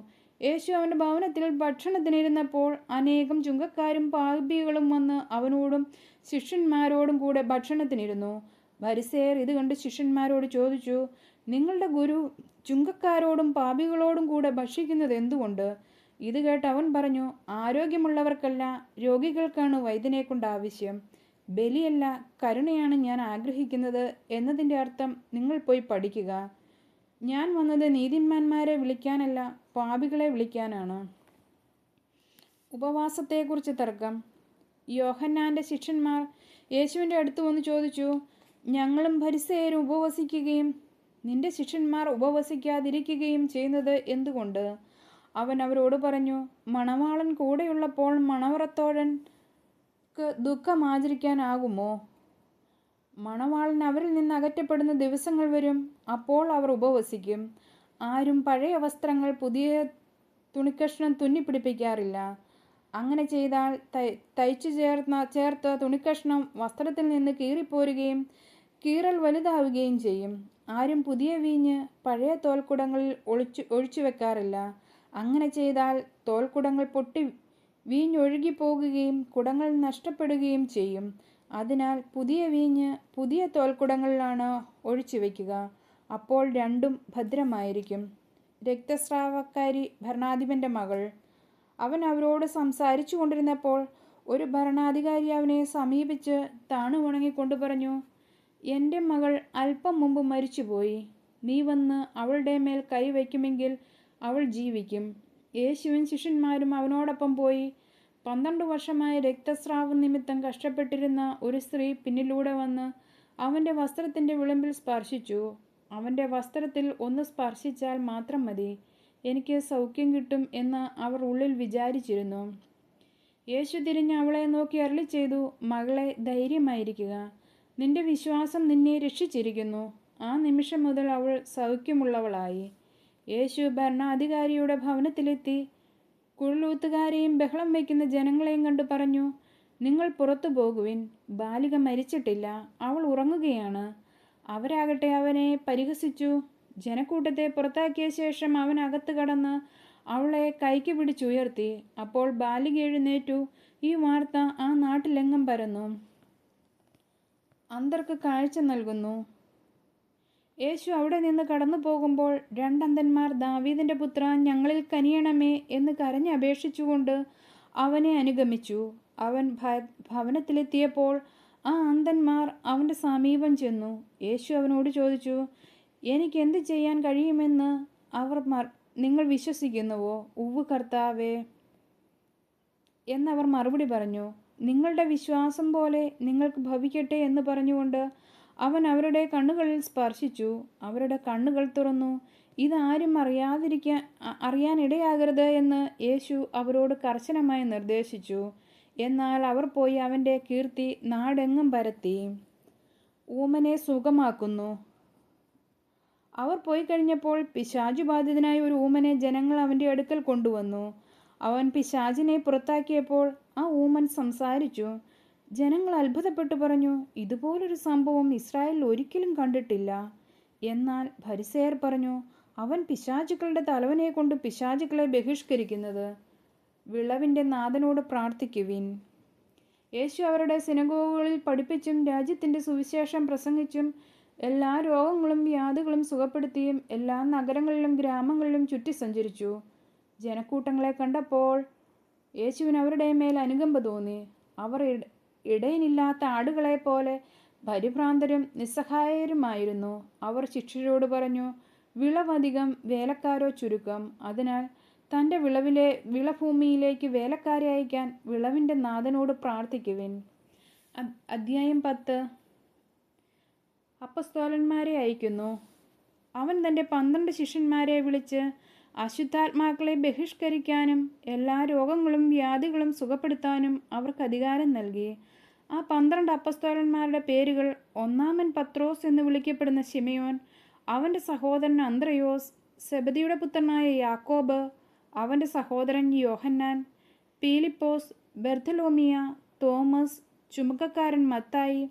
യേശു അവൻ്റെ ഭവനത്തിൽ ഭക്ഷണത്തിനിരുന്നപ്പോൾ അനേകം ചുങ്കക്കാരും പാപികളും വന്ന് അവനോടും ശിഷ്യന്മാരോടും കൂടെ ഭക്ഷണത്തിനിരുന്നു. ഫരിസേയർ ഇത് കണ്ട് ശിഷ്യന്മാരോട് ചോദിച്ചു, നിങ്ങളുടെ ഗുരു ചുങ്കക്കാരോടും പാപികളോടും കൂടെ ഭക്ഷിക്കുന്നത് എന്തുകൊണ്ട്? ഇത് കേട്ട് അവൻ പറഞ്ഞു, ആരോഗ്യമുള്ളവർക്കല്ല, രോഗികൾക്കാണ് വൈദ്യനെ കൊണ്ട് ആവശ്യം. ബലിയല്ല, കരുണയാണ് ഞാൻ ആഗ്രഹിക്കുന്നത് എന്നതിൻ്റെ അർത്ഥം നിങ്ങൾ പോയി പഠിക്കുക. ഞാൻ വന്നത് നീതിമാന്മാരെ വിളിക്കാനല്ല, പാപികളെ വിളിക്കാനാണ്. ഉപവാസത്തെക്കുറിച്ച് തർക്കം. യോഹന്നാൻ്റെ ശിഷ്യന്മാർ യേശുവിൻ്റെ അടുത്ത് വന്ന് ചോദിച്ചു, ഞങ്ങളും ഫരിസേയരും ഉപവസിക്കുകയും നിന്റെ ശിഷ്യന്മാർ ഉപവസിക്കാതിരിക്കുകയും ചെയ്യുന്നത് എന്തുകൊണ്ട്? അവൻ അവരോട് പറഞ്ഞു, മണവാളൻ കൂടെയുള്ളപ്പോൾ മണവറത്തോഴൻക്ക് ദുഃഖം ആചരിക്കാനാകുമോ? മണവാളൻ അവരിൽ നിന്ന് അകറ്റപ്പെടുന്ന ദിവസങ്ങൾ വരും, അപ്പോൾ അവർ ഉപവസിക്കും. ആരും പഴയ വസ്ത്രങ്ങൾ പുതിയ തുണിക്കഷ്ണം തുന്നിപ്പിടിപ്പിക്കാറില്ല. അങ്ങനെ ചെയ്താൽ തയ്ച്ചു ചേർത്ത തുണിക്കഷ്ണം വസ്ത്രത്തിൽ നിന്ന് കീറിപ്പോരുകയും കീറൽ വലുതാവുകയും ചെയ്യും. ആരും പുതിയ വീഞ്ഞ് പഴയ തോൽക്കുടങ്ങളിൽ ഒഴിച്ചു വെക്കാറില്ല. അങ്ങനെ ചെയ്താൽ തോൽക്കുടങ്ങൾ പൊട്ടി വീഞ്ഞൊഴുകിപ്പോകുകയും കുടങ്ങൾ നഷ്ടപ്പെടുകയും ചെയ്യും. അതിനാൽ പുതിയ വീഞ്ഞ് പുതിയ തോൽക്കുടങ്ങളിലാണ് ഒഴിച്ചു വയ്ക്കുക. അപ്പോൾ രണ്ടും ഭദ്രമായിരിക്കും. രക്തസ്രാവക്കാരി ഭരണാധിപൻ്റെ മകൾ. അവൻ അവരോട് സംസാരിച്ചു കൊണ്ടിരുന്നപ്പോൾ ഒരു ഭരണാധികാരി അവനെ സമീപിച്ച് താണു വണങ്ങിക്കൊണ്ട് പറഞ്ഞു, എൻ്റെ മകൾ അല്പം മുമ്പ് മരിച്ചുപോയി. നീ വന്ന് അവളുടെ മേൽ കൈവയ്ക്കുമെങ്കിൽ അവൾ ജീവിക്കും. യേശുവും ശിഷ്യന്മാരും അവനോടൊപ്പം പോയി. 12 വർഷമായ രക്തസ്രാവം നിമിത്തം കഷ്ടപ്പെട്ടിരുന്ന ഒരു സ്ത്രീ പിന്നിലൂടെ വന്ന് അവൻ്റെ വസ്ത്രത്തിൻ്റെ വിളിമ്പിൽ സ്പർശിച്ചു. അവൻ്റെ വസ്ത്രത്തിൽ ഒന്ന് സ്പർശിച്ചാൽ മാത്രം മതി, എനിക്ക് സൗഖ്യം കിട്ടും എന്ന് അവർ ഉള്ളിൽ വിചാരിച്ചിരുന്നു. യേശു തിരിഞ്ഞ് അവളെ നോക്കി അരുളി ചെയ്തു, മകളെ, ധൈര്യമായിരിക്കുക, നിന്റെ വിശ്വാസം നിന്നെ രക്ഷിച്ചിരിക്കുന്നു. ആ നിമിഷം മുതൽ അവൾ സൗഖ്യമുള്ളവളായി. യേശു ഭരണാധികാരിയുടെ ഭവനത്തിലെത്തി. കുഴലൂത്തുകാരെയും ബഹളം വയ്ക്കുന്ന ജനങ്ങളെയും കണ്ടു പറഞ്ഞു, നിങ്ങൾ പുറത്തു പോകുവിൻ, ബാലിക മരിച്ചിട്ടില്ല, അവൾ ഉറങ്ങുകയാണ്. അവരാകട്ടെ അവനെ പരിഹസിച്ചു. ജനക്കൂട്ടത്തെ പുറത്താക്കിയ ശേഷം അവൻ അകത്ത് കടന്ന് അവളെ കൈക്ക് പിടിച്ചുയർത്തി. അപ്പോൾ ബാലിക എഴുന്നേറ്റു. ഈ വാർത്ത ആ നാട്ടിലെങ്ങും പരന്നു. അന്ധർക്ക് കാഴ്ച നൽകുന്നു. യേശു അവിടെ നിന്ന് കടന്നു പോകുമ്പോൾ 2 അന്ധന്മാർ, ദാവീദിൻ്റെ പുത്ര, ഞങ്ങളിൽ കനിയണമേ എന്ന് കരഞ്ഞപേക്ഷിച്ചുകൊണ്ട് അവനെ അനുഗമിച്ചു. അവൻ ഭവനത്തിലെത്തിയപ്പോൾ ആ അന്ധന്മാർ അവൻ്റെ സമീപം ചെന്നു. യേശു അവനോട് ചോദിച്ചു, എനിക്ക് എന്ത് ചെയ്യാൻ കഴിയുമെന്ന് നിങ്ങൾ വിശ്വസിക്കുന്നുവോ? ഉവ്വ് കർത്താവേ എന്നവർ മറുപടി പറഞ്ഞു. നിങ്ങളുടെ വിശ്വാസം പോലെ നിങ്ങൾക്ക് ഭവിക്കട്ടെ എന്ന് പറഞ്ഞുകൊണ്ട് അവൻ അവരുടെ കണ്ണുകളിൽ സ്പർശിച്ചു. അവരുടെ കണ്ണുകൾ തുറന്നു. ഇതാരും അറിയാനിടയാകരുത് എന്ന് യേശു അവരോട് കർശനമായി നിർദ്ദേശിച്ചു. എന്നാൽ അവർ പോയി അവൻ്റെ കീർത്തി നാടെങ്ങും പരത്തി. ഊമനെ സുഖമാക്കുന്നു. അവർ പോയി കഴിഞ്ഞപ്പോൾ പിശാചുബാധിതനായ ഒരു ഊമനെ ജനങ്ങൾ അവൻ്റെ അടുക്കൽ കൊണ്ടുവന്നു. അവൻ പിശാചിനെ പുറത്താക്കിയപ്പോൾ ആ ഊമൻ സംസാരിച്ചു. ജനങ്ങൾ അത്ഭുതപ്പെട്ടു പറഞ്ഞു, ഇതുപോലൊരു സംഭവം ഇസ്രായേലിൽ ഒരിക്കലും കണ്ടിട്ടില്ല. എന്നാൽ ഫരിസേയർ പറഞ്ഞു, അവൻ പിശാചുക്കളുടെ തലവനെ കൊണ്ട് പിശാചുക്കളെ ബഹിഷ്കരിക്കുന്നത്. വിളവിൻ്റെ നാഥനോട് പ്രാർത്ഥിക്കുവിൻ. യേശു അവരുടെ സിനഗോഗുകളിൽ പഠിപ്പിച്ചും രാജ്യത്തിൻ്റെ സുവിശേഷം പ്രസംഗിച്ചും എല്ലാ രോഗങ്ങളും വ്യാധികളും സുഖപ്പെടുത്തിയും എല്ലാ നഗരങ്ങളിലും ഗ്രാമങ്ങളിലും ചുറ്റി സഞ്ചരിച്ചു. ജനക്കൂട്ടങ്ങളെ കണ്ടപ്പോൾ യേശുവിന് അവരുടെ മേൽ അനുകമ്പ തോന്നി. അവർ ഇടയനില്ലാത്ത ആടുകളെ പോലെ പരിഭ്രാന്തരും നിസ്സഹായരുമായിരുന്നു. അവർ ശിഷ്യരോട് പറഞ്ഞു, വിളവധികം, വേലക്കാരോ ചുരുക്കം. അതിനാൽ തൻ്റെ വിളഭൂമിയിലേക്ക് വേലക്കാരെ അയക്കാൻ വിളവിൻ്റെ നാഥനോട് പ്രാർത്ഥിക്കുവിൻ. അധ്യായം 10. അപ്പസ്തോലന്മാരെ അയക്കുന്നു. അവൻ തൻ്റെ 12 ശിഷ്യന്മാരെ വിളിച്ച് അശുദ്ധാത്മാക്കളെ ബഹിഷ്കരിക്കാനും എല്ലാ രോഗങ്ങളും വ്യാധികളും സുഖപ്പെടുത്താനും അവർക്ക് അധികാരം നൽകി. ആ 12 അപ്പസ്തോലന്മാരുടെ പേരുകൾ: ഒന്നാമൻ പത്രോസ് എന്ന് വിളിക്കപ്പെടുന്ന ശിമയോൻ, അവൻ്റെ സഹോദരൻ അന്ത്രയോസ്, സെബദിയുടെ പുത്രനായ യാക്കോബ്, അവൻ്റെ സഹോദരൻ യോഹന്നാൻ, പീലിപ്പോസ്, ബർത്തലോമിയ, തോമസ്, ചുമക്കക്കാരൻ മത്തായി,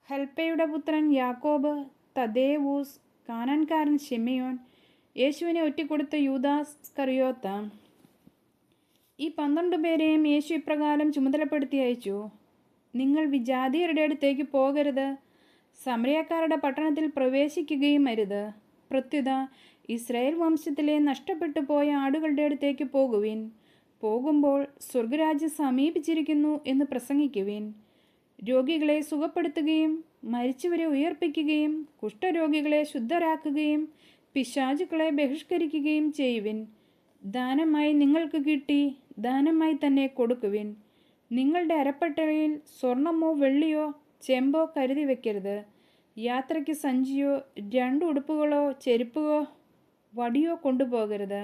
ഹെൽപ്പയുടെ പുത്രൻ യാക്കോബ്, തദേവൂസ്, കാനാൻകാരൻ ശിമയോൻ, യേശുവിനെ ഒറ്റിക്കൊടുത്ത യൂദാസ് സ്കറിയോത്ത. ഈ 12 പേരെയും യേശു ഇപ്രകാരം ചുമതലപ്പെടുത്തി അയച്ചു: നിങ്ങൾ വിജാതിയരുടെ അടുത്തേക്ക് പോകരുത്, സമറിയക്കാരുടെ പട്ടണത്തിൽ പ്രവേശിക്കുകയും അരുത്. പ്രത്യുത ഇസ്രായേൽ വംശത്തിലെ നഷ്ടപ്പെട്ടു പോയ ആടുകളുടെ അടുത്തേക്ക് പോകുവിൻ. പോകുമ്പോൾ സ്വർഗരാജ്യം സമീപിച്ചിരിക്കുന്നു എന്ന് പ്രസംഗിക്കുവിൻ. രോഗികളെ സുഖപ്പെടുത്തുകയും മരിച്ചവരെ ഉയർപ്പിക്കുകയും കുഷ്ഠരോഗികളെ ശുദ്ധരാക്കുകയും പിശാചുക്കളെ ബഹിഷ്കരിക്കുകയും ചെയ്യുവിൻ. ദാനമായി നിങ്ങൾക്ക് കിട്ടി, ദാനമായി തന്നെ കൊടുക്കുവിൻ. നിങ്ങളുടെ അരപ്പട്ടയിൽ സ്വർണമോ വെള്ളിയോ ചെമ്പോ കരുതി വയ്ക്കരുത്. യാത്രയ്ക്ക് സഞ്ചിയോ 2 ഉടുപ്പുകളോ ചെരുപ്പോ വടിയോ കൊണ്ടുപോകരുത്.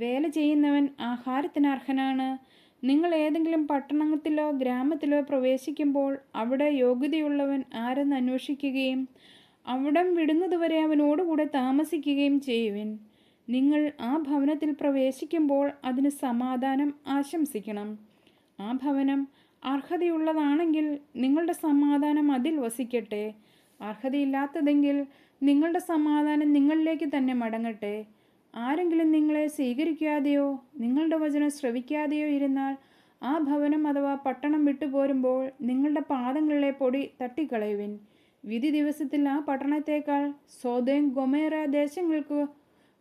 വേല ചെയ്യുന്നവൻ ആഹാരത്തിന് അർഹനാണ്. നിങ്ങൾ ഏതെങ്കിലും പട്ടണത്തിലോ ഗ്രാമത്തിലോ പ്രവേശിക്കുമ്പോൾ അവിടെ യോഗ്യതയുള്ളവൻ ആരെന്ന് അന്വേഷിക്കുകയും അവിടം വിടുന്നതുവരെ അവനോടുകൂടെ താമസിക്കുകയും ചെയ്യുവിൻ. നിങ്ങൾ ആ ഭവനത്തിൽ പ്രവേശിക്കുമ്പോൾ അതിന് സമാധാനം ആശംസിക്കണം. ആ ഭവനം അർഹതയുള്ളതാണെങ്കിൽ നിങ്ങളുടെ സമാധാനം അതിൽ വസിക്കട്ടെ. അർഹതയില്ലാത്തതെങ്കിൽ നിങ്ങളുടെ സമാധാനം നിങ്ങളിലേക്ക് തന്നെ മടങ്ങട്ടെ. ആരെങ്കിലും നിങ്ങളെ സ്വീകരിക്കാതെയോ നിങ്ങളുടെ വചനം ശ്രവിക്കാതെയോ ഇരുന്നാൽ ആ ഭവനം അഥവാ പട്ടണം വിട്ടുപോരുമ്പോൾ നിങ്ങളുടെ പാദങ്ങളിലെ പൊടി തട്ടിക്കളയുവിൻ. വിധി ദിവസത്തിൽ ആ പട്ടണത്തേക്കാൾ സോദോം ഗൊമോറ ദേശങ്ങൾക്ക്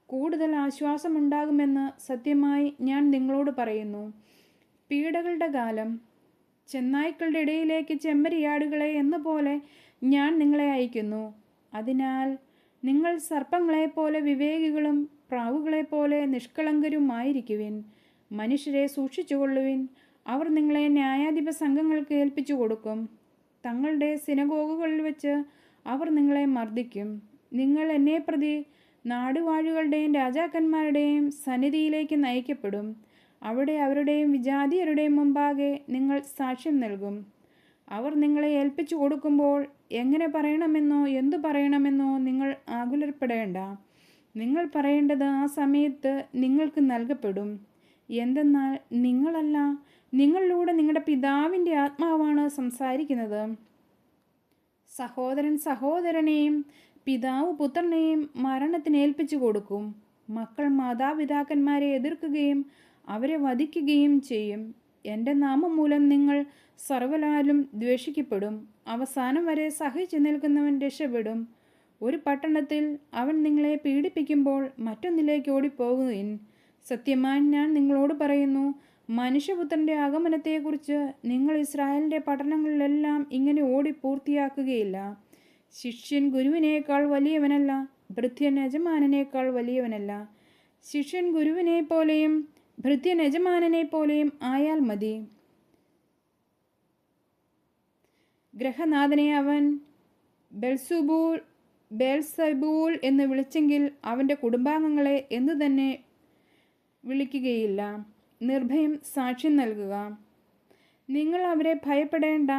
കൂടുതൽ ആശ്വാസമുണ്ടാകുമെന്ന് സത്യമായി ഞാൻ നിങ്ങളോട് പറയുന്നു. പീഡകളുടെ കാലം. ചെന്നായ്ക്കളുടെ ഇടയിലേക്ക് ചെമ്മരിയാടുകളെ എന്ന പോലെ ഞാൻ നിങ്ങളെ അയക്കുന്നു. അതിനാൽ നിങ്ങൾ സർപ്പങ്ങളെപ്പോലെ വിവേകികളും പ്രാവുകളെപ്പോലെ നിഷ്കളങ്കരുമായിരിക്കുവിൻ. മനുഷ്യരെ സൂക്ഷിച്ചുകൊള്ളുവിൻ. അവർ നിങ്ങളെ ന്യായാധിപ സംഘങ്ങൾക്ക് ഏൽപ്പിച്ചു കൊടുക്കും. തങ്ങളുടെ സിനഗോഗുകളിൽ വെച്ച് അവർ നിങ്ങളെ മർദ്ദിക്കും. നിങ്ങൾ എന്നെ പ്രതി നാടുവാഴികളുടെയും രാജാക്കന്മാരുടെയും സന്നിധിയിലേക്ക് നയിക്കപ്പെടും. അവിടെ അവരുടെയും വിജാതിയരുടെയും മുമ്പാകെ നിങ്ങൾ സാക്ഷ്യം നൽകും. അവർ നിങ്ങളെ ഏൽപ്പിച്ചു കൊടുക്കുമ്പോൾ എങ്ങനെ പറയണമെന്നോ എന്തു പറയണമെന്നോ നിങ്ങൾ ആകുലപ്പെടേണ്ട. നിങ്ങൾ പറയേണ്ടത് ആ സമയത്ത് നിങ്ങൾക്ക് നൽകപ്പെടും. എന്തെന്നാൽ നിങ്ങളല്ല, നിങ്ങളിലൂടെ നിങ്ങളുടെ പിതാവിൻ്റെ ആത്മാവാണ് സംസാരിക്കുന്നത്. സഹോദരൻ സഹോദരനെയും പിതാവ് പുത്രനെയും മരണത്തിന് ഏൽപ്പിച്ചു കൊടുക്കും. മക്കൾ മാതാപിതാക്കന്മാരെ എതിർക്കുകയും അവരെ വധിക്കുകയും ചെയ്യും. എൻ്റെ നാമം മൂലം നിങ്ങൾ സർവ്വലാലും ദ്വേഷിക്കപ്പെടും. അവസാനം വരെ സഹിച്ചു നിൽക്കുന്നവൻ രക്ഷപ്പെടും. ഒരു പട്ടണത്തിൽ അവൻ നിങ്ങളെ പീഡിപ്പിക്കുമ്പോൾ മറ്റൊന്നിലേക്ക് ഓടിപ്പോകുവിൻ. സത്യമായി ഞാൻ നിങ്ങളോട് പറയുന്നു, മനുഷ്യപുത്രൻ്റെ ആഗമനത്തെക്കുറിച്ച് നിങ്ങൾ ഇസ്രായേലിൻ്റെ പട്ടണങ്ങളിലെല്ലാം ഇങ്ങനെ ഓടി പൂർത്തിയാക്കുകയില്ല. ശിഷ്യൻ ഗുരുവിനേക്കാൾ വലിയവനല്ല, ഭൃത്യൻ യജമാനനേക്കാൾ വലിയവനല്ല. ശിഷ്യൻ ഗുരുവിനെ പോലെയും ഭൃത്യൻ യജമാനനെ പോലെയും ആയാൽ മതി. ഗ്രഹനാഥനെ അവൻ ബേൽസെബൂൽ എന്ന് വിളിച്ചെങ്കിൽ അവൻ്റെ കുടുംബാംഗങ്ങളെ എന്ന് തന്നെ വിളിക്കുകയില്ല. നിർഭയം സാക്ഷ്യം നൽകുക. നിങ്ങൾ അവരെ ഭയപ്പെടേണ്ട.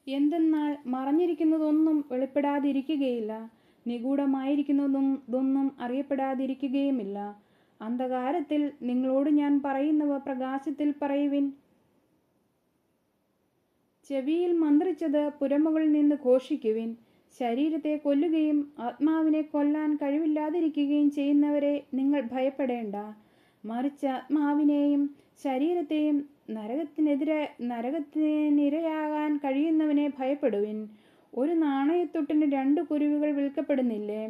എന്തെന്നാൽ മറഞ്ഞിരിക്കുന്നതൊന്നും വെളിപ്പെടാതിരിക്കുകയില്ല, നിഗൂഢമായിരിക്കുന്നതൊന്നും അറിയപ്പെടാതിരിക്കുകയുമില്ല. അന്ധകാരത്തിൽ നിങ്ങളോട് ഞാൻ പറയുന്നവ പ്രകാശത്തിൽ പറയുവിൻ. ചെവിയിൽ മന്ത്രിച്ചത് പുരമുകളിൽ നിന്ന് ഘോഷിക്കുവിൻ. ശരീരത്തെ കൊല്ലുകയും ആത്മാവിനെ കൊല്ലാൻ കഴിവില്ലാതിരിക്കുകയും ചെയ്യുന്നവരെ നിങ്ങൾ ഭയപ്പെടേണ്ട. മറിച്ച് ആത്മാവിനെയും ശരീരത്തെയും നരകത്തിനിരയാകാൻ കഴിയുന്നവനെ ഭയപ്പെടുവിൻ. ഒരു നാണയത്തൊട്ടിന് 2 കുരുവികൾ വിൽക്കപ്പെടുന്നില്ലേ?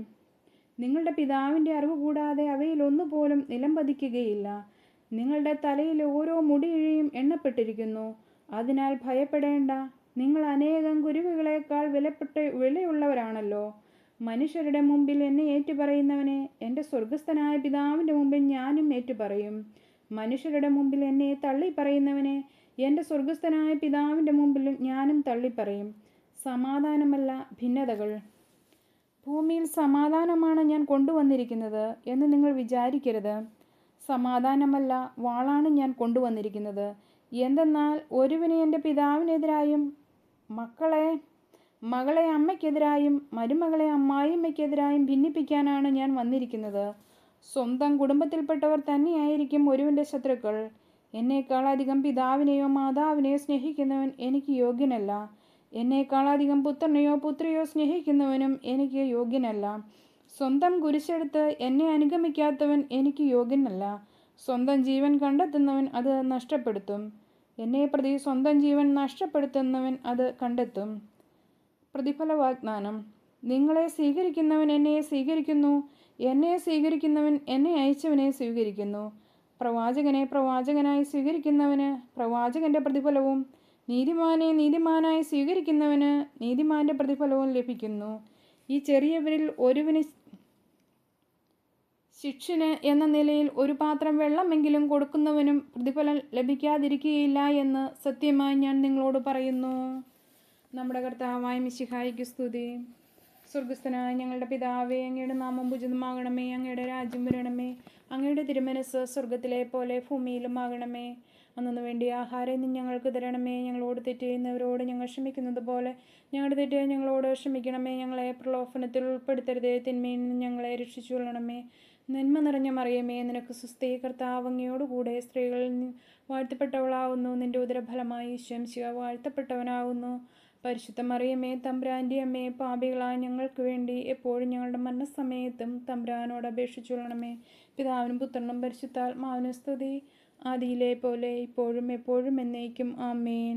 നിങ്ങളുടെ പിതാവിൻ്റെ അറിവ് കൂടാതെ അവയിൽ ഒന്നുപോലും നിലം പതിക്കുകയില്ല. നിങ്ങളുടെ തലയിലെ ഓരോ മുടിയിഴയും എണ്ണപ്പെട്ടിരിക്കുന്നു. അതിനാൽ ഭയപ്പെടേണ്ട. നിങ്ങൾ അനേകം കുരുവികളേക്കാൾ വിലയുള്ളവരാണല്ലോ. മനുഷ്യരുടെ മുമ്പിൽ എന്നെ ഏറ്റുപറയുന്നവനെ എൻ്റെ സ്വർഗസ്ഥനായ പിതാവിൻ്റെ മുമ്പിൽ ഞാനും ഏറ്റുപറയും. മനുഷ്യരുടെ മുമ്പിൽ എന്നെ തള്ളിപ്പറയുന്നവനെ എൻ്റെ സ്വർഗസ്ഥനായ പിതാവിൻ്റെ മുമ്പിൽ ഞാനും തള്ളിപ്പറയും. സമാധാനമല്ല, ഭിന്നതകൾ. ഭൂമിയിൽ സമാധാനമാണ് ഞാൻ കൊണ്ടുവന്നിരിക്കുന്നത് എന്ന് നിങ്ങൾ വിചാരിക്കരുത്. സമാധാനമല്ല, വാളാണ് ഞാൻ കൊണ്ടുവന്നിരിക്കുന്നത്. എന്തെന്നാൽ ഒരുവനെ എൻ്റെ പിതാവിനെതിരായും മകളെ അമ്മയ്ക്കെതിരായും മരുമകളെ അമ്മായിയമ്മയ്ക്കെതിരായും ഭിന്നിപ്പിക്കാനാണ് ഞാൻ വന്നിരിക്കുന്നത്. സ്വന്തം കുടുംബത്തിൽപ്പെട്ടവർ തന്നെയായിരിക്കും ഒരുവൻ്റെ ശത്രുക്കൾ. എന്നേക്കാളധികം പിതാവിനെയോ മാതാവിനെയോ സ്നേഹിക്കുന്നവൻ എനിക്ക് യോഗ്യനല്ല. എന്നേക്കാളധികം പുത്രനെയോ പുത്രിയോ സ്നേഹിക്കുന്നവനും എനിക്ക് യോഗ്യനല്ല. സ്വന്തം കുരിശെടുത്ത് എന്നെ അനുഗമിക്കാത്തവൻ എനിക്ക് യോഗ്യനല്ല. സ്വന്തം ജീവൻ കണ്ടെത്തുന്നവൻ അത് നഷ്ടപ്പെടുത്തും. എന്നെ പ്രതി സ്വന്തം ജീവൻ നഷ്ടപ്പെടുത്തുന്നവൻ അത് കണ്ടെത്തും. പ്രതിഫല വാഗ്ദാനം. നിങ്ങളെ സ്വീകരിക്കുന്നവൻ എന്നെ സ്വീകരിക്കുന്നു, എന്നെ സ്വീകരിക്കുന്നവൻ എന്നെ അയച്ചവനെ സ്വീകരിക്കുന്നു. പ്രവാചകനെ പ്രവാചകനായി സ്വീകരിക്കുന്നവന് പ്രവാചകന്റെ പ്രതിഫലവും നീതിമാനെ നീതിമാനായി സ്വീകരിക്കുന്നവന് നീതിമാന്റെ പ്രതിഫലവും ലഭിക്കുന്നു. ഈ ചെറിയവരിൽ ഒരുവന് ശിക്ഷന് എന്ന നിലയിൽ ഒരു പാത്രം വെള്ളമെങ്കിലും കൊടുക്കുന്നവനും പ്രതിഫലം ലഭിക്കാതിരിക്കുകയില്ല എന്ന് സത്യമായി ഞാൻ നിങ്ങളോട് പറയുന്നു. നമ്മുടെ കർത്താവായ മിശിഹായിക്ക് സ്തുതി. സ്വർഗസ്ഥനായ ഞങ്ങളുടെ പിതാവേ, അങ്ങയുടെ നാമം പൂജിതമാകണമേ. അങ്ങയുടെ രാജ്യം വരണമേ. അങ്ങയുടെ തിരുമനസ് സ്വർഗത്തിലെ പോലെ ഭൂമിയിലും ആകണമേ. അന്നു വേണ്ടി ആഹാരം ഇന്ന് ഞങ്ങൾക്ക് തരണമേ. ഞങ്ങളോട് തെറ്റ് ചെയ്യുന്നവരോട് ഞങ്ങൾ ക്ഷമിക്കുന്നത് പോലെ ഞങ്ങളുടെ തെറ്റ് ഞങ്ങളോട് ക്ഷമിക്കണമേ. ഞങ്ങളെ പ്രലോഭനത്തിൽ ഉൾപ്പെടുത്തരുതേ, തിന്മയിൽ നിന്ന് ഞങ്ങളെ രക്ഷിച്ചുകൊള്ളണമേ. നന്മ നിറഞ്ഞ മറിയമേ, നിനക്ക് സുസ്ഥി, കർത്താവ് അങ്ങയോടുകൂടെ സ്ത്രീകളിൽ വാഴ്ത്തപ്പെട്ടവളാവുന്നു. നിന്റെ ഉദരഫലമായി ഈശോ വാഴ്ത്തപ്പെട്ടവനാകുന്നു. പരിശുദ്ധ മറിയമേ, തമ്പുരാൻ്റെ അമ്മേ, പാപികളായ ഞങ്ങൾക്ക് വേണ്ടി എപ്പോഴും ഞങ്ങളുടെ മരണസമയത്തും തമ്പുരാനോട് അപേക്ഷിച്ചുകൊള്ളണമേ. പിതാവിനും പുത്രനും പരിശുദ്ധാത്മാവിനും സ്തുതി, ആദിയിലെ പോലെ ഇപ്പോഴും എപ്പോഴും എന്നേക്കും. ആമേൻ.